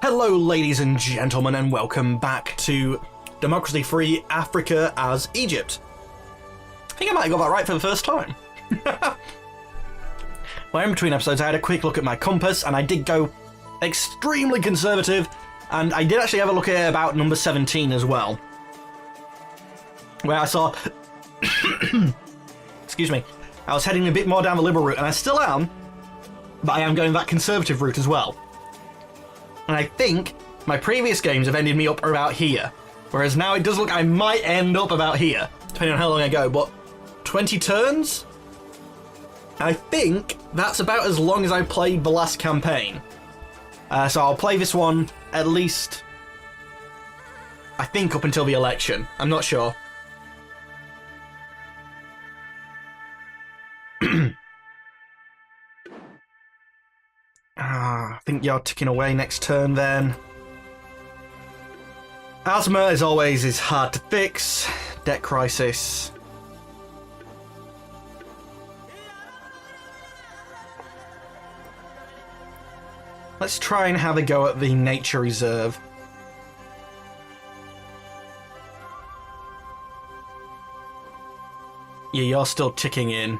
Hello ladies and gentlemen, and welcome back to Democracy-Free Africa as Egypt. I think I might have got that right for the first time. Well, in between episodes I had a quick look at my compass and I did go extremely conservative, and I did actually have a look at about number 17 as well, where I saw excuse me, I was heading a bit more down the liberal route, and I still am, but I am going that conservative route as well. And I think my previous games have ended me up about here, whereas now it does look like I might end up about here, depending on how long I go, but 20 turns? I think that's about as long as I played the last campaign. So I'll play this one at least, I think, up until the election. I'm not sure. I think you're ticking away next turn then. Asthma, as always, is hard to fix. Debt crisis. Let's try and have a go at the nature reserve. Yeah, you're still ticking in.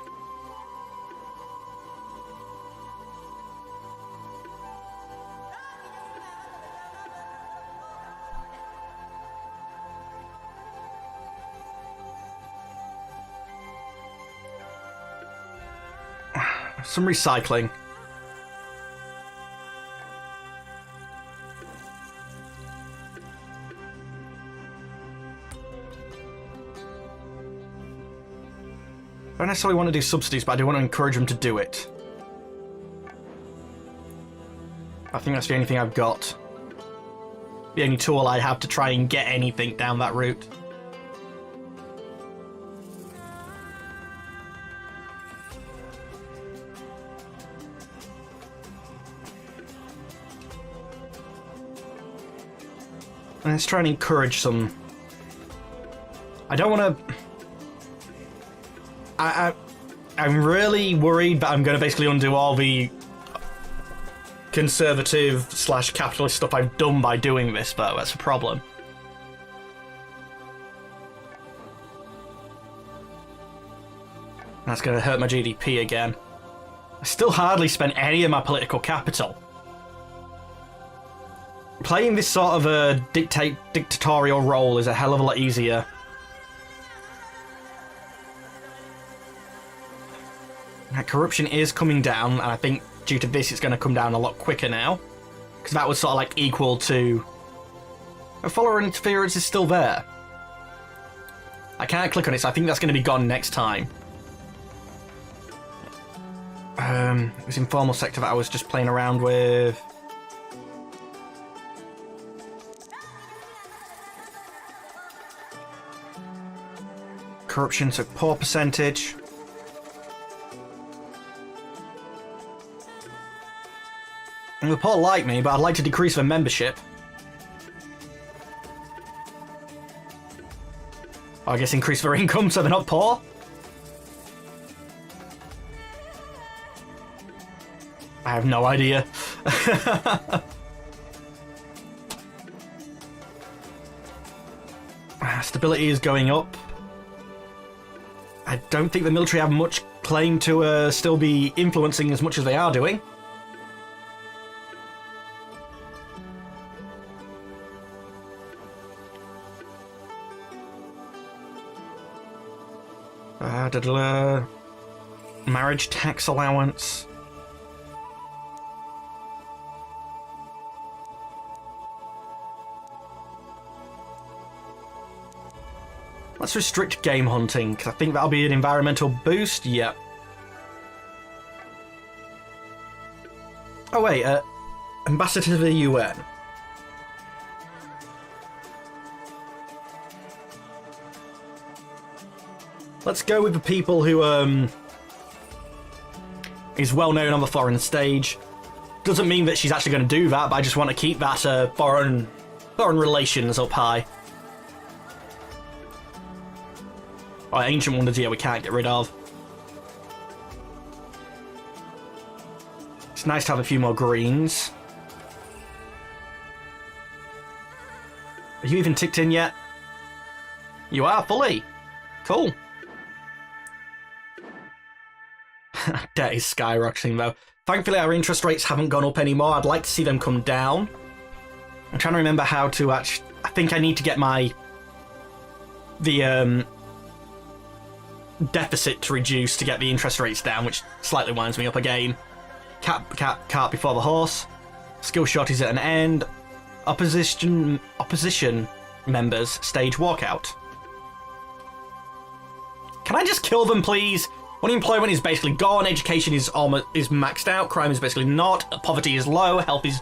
Some recycling. I don't necessarily want to do subsidies, but I do want to encourage them to do it. I think that's the only thing I've got. The only tool I have to try and get anything down that route. And let's try and encourage some. I don't want to. I'm really worried that I'm going to basically undo all the conservative / capitalist stuff I've done by doing this, though. That's a problem. That's going to hurt my GDP again. I still hardly spent any of my political capital. Playing this sort of a dictatorial role is a hell of a lot easier. Now, corruption is coming down, and I think due to this it's going to come down a lot quicker now. Because that was sort of like equal to... follower interference is still there. I can't click on it, so I think that's going to be gone next time. This informal sector that I was just playing around with... Corruption, so poor percentage. And the poor like me, but I'd like to decrease their membership. Or I guess increase their income so they're not poor. I have no idea. Stability is going up. I don't think the military have much claim to still be influencing as much as they are doing. Marriage tax allowance. Let's restrict game hunting, because I think that'll be an environmental boost. Yep. Oh wait, ambassador to the UN. Let's go with the people who is well known on the foreign stage. Doesn't mean that she's actually going to do that, but I just want to keep that foreign relations up high. Oh, ancient wonders, yeah, we can't get rid of. It's nice to have a few more greens. Are you even ticked in yet? You are fully. Cool. Debt is skyrocketing though. Thankfully our interest rates haven't gone up anymore. I'd like to see them come down. I'm trying to remember how to actually... I think I need to get the deficit to reduce to get the interest rates down, which slightly winds me up again. Cart before the horse. Skill shot is at an end. Opposition members stage walkout. Can I just kill them, please? Unemployment is basically gone. Education is maxed out. Crime is basically not. Poverty is low. Health is...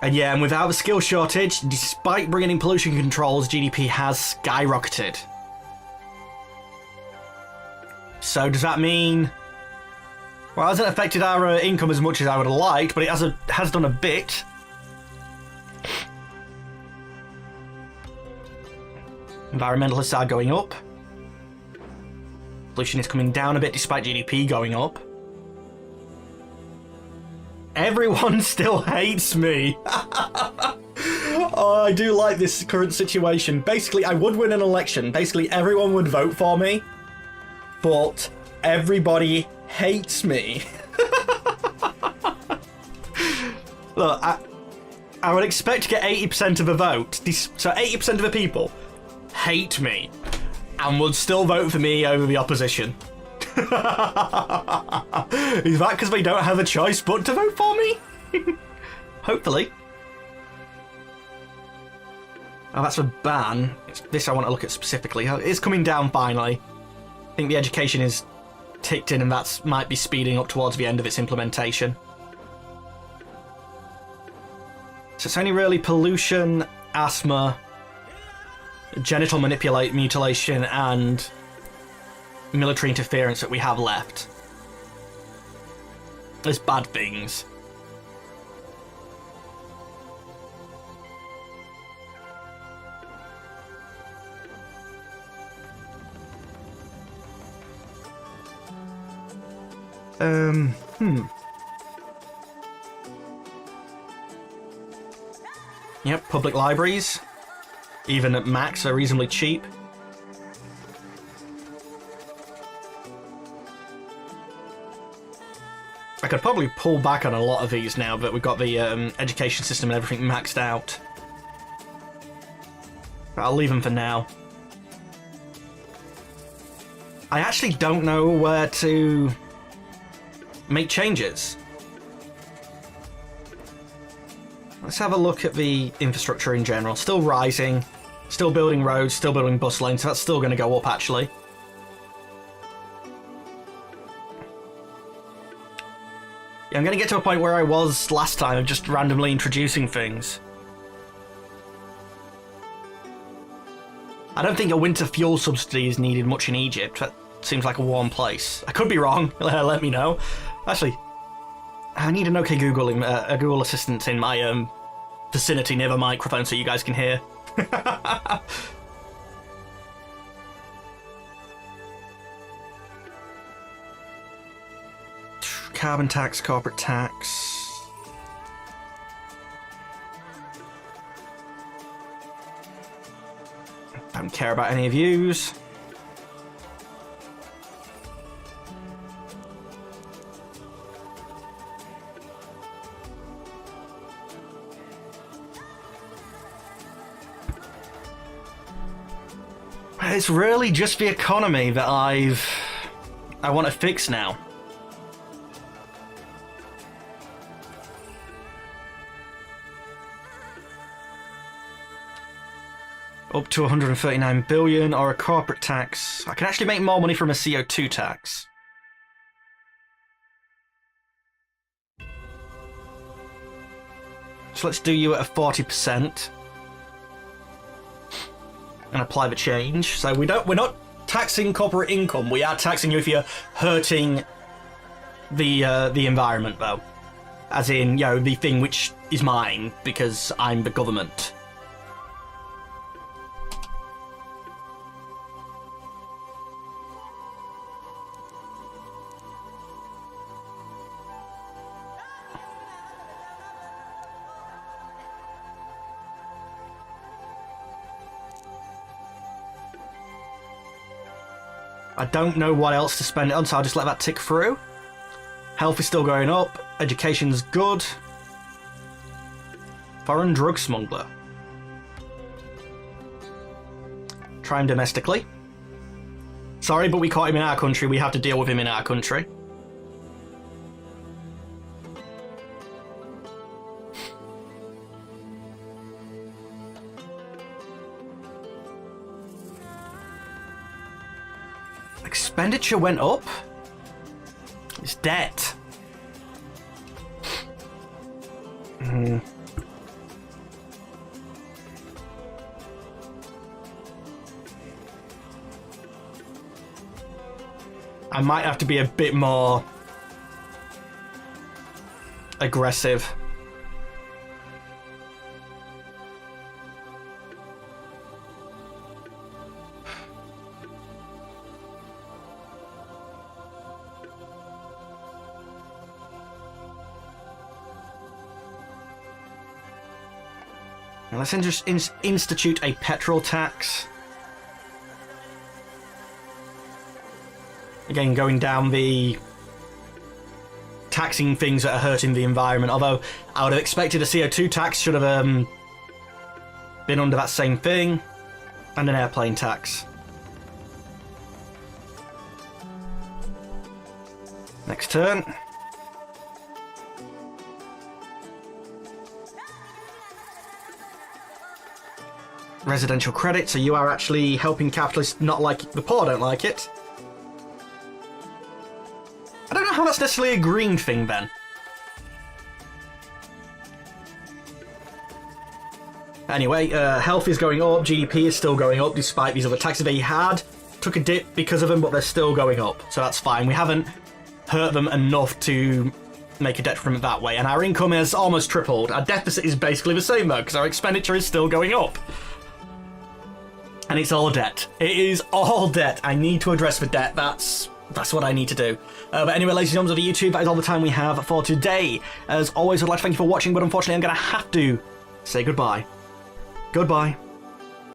And yeah, and without the skill shortage, despite bringing in pollution controls, GDP has skyrocketed. So does that mean... Well, it hasn't affected our income as much as I would have liked, but it has done a bit. Environmentalists are going up. Pollution is coming down a bit despite GDP going up. Everyone still hates me. Oh, I do like this current situation. Basically, I would win an election. Basically, everyone would vote for me. But everybody hates me. Look, I would expect to get 80% of the vote. So 80% of the people hate me and would still vote for me over the opposition. Is that because they don't have a choice but to vote for me? Hopefully. Oh, that's a ban. This I want to look at specifically. It's coming down finally. I think the education is ticked in and that might be speeding up towards the end of its implementation. So it's only really pollution, asthma, genital mutilation, and military interference that we have left. There's bad things. Yep, public libraries, even at max, are reasonably cheap. I could probably pull back on a lot of these now that we've got the education system and everything maxed out. But I'll leave them for now. I actually don't know where to make changes. Let's have a look at the infrastructure in general. Still rising, still building roads, still building bus lanes, so that's still going to go up actually. Yeah, I'm going to get to a point where I was last time of just randomly introducing things. I don't think a winter fuel subsidy is needed much in Egypt. That seems like a warm place. I could be wrong. Let me know. Actually, I need an OK Google, a Google Assistant in my vicinity near the microphone so you guys can hear. Carbon tax, corporate tax. Don't care about any of yous. It's really just the economy that I want to fix now. Up to 139 billion, or a corporate tax. I can actually make more money from a CO2 tax. So let's do you at a 40%. And apply the change. So we're not taxing corporate income, we are taxing you if you're hurting the environment though. As in, you know, the thing which is mine because I'm the government. I don't know what else to spend it on, so I'll just let that tick through. Health is still going up. Education's good. Foreign drug smuggler. Try him domestically. Sorry, but we caught him in our country. We have to deal with him in our country. Expenditure went up. It's debt. I might have to be a bit more aggressive. Now let's just institute a petrol tax. Again, going down the taxing things that are hurting the environment. Although I would have expected a CO2 tax should have been under that same thing, and an airplane tax. Next turn. Residential credit, so you are actually helping capitalists not like the poor don't like it. I don't know how that's necessarily a green thing then. Anyway, health is going up, GDP is still going up despite these other taxes they had. Took a dip because of them, but they're still going up, so that's fine. We haven't hurt them enough to make a detriment that way, and our income has almost tripled. Our deficit is basically the same though, because our expenditure is still going up. And it's all debt. It is all debt. I need to address the debt. That's what I need to do. But anyway, ladies and gentlemen of the YouTube, that is all the time we have for today. As always, I'd like to thank you for watching, but unfortunately I'm going to have to say goodbye. Goodbye.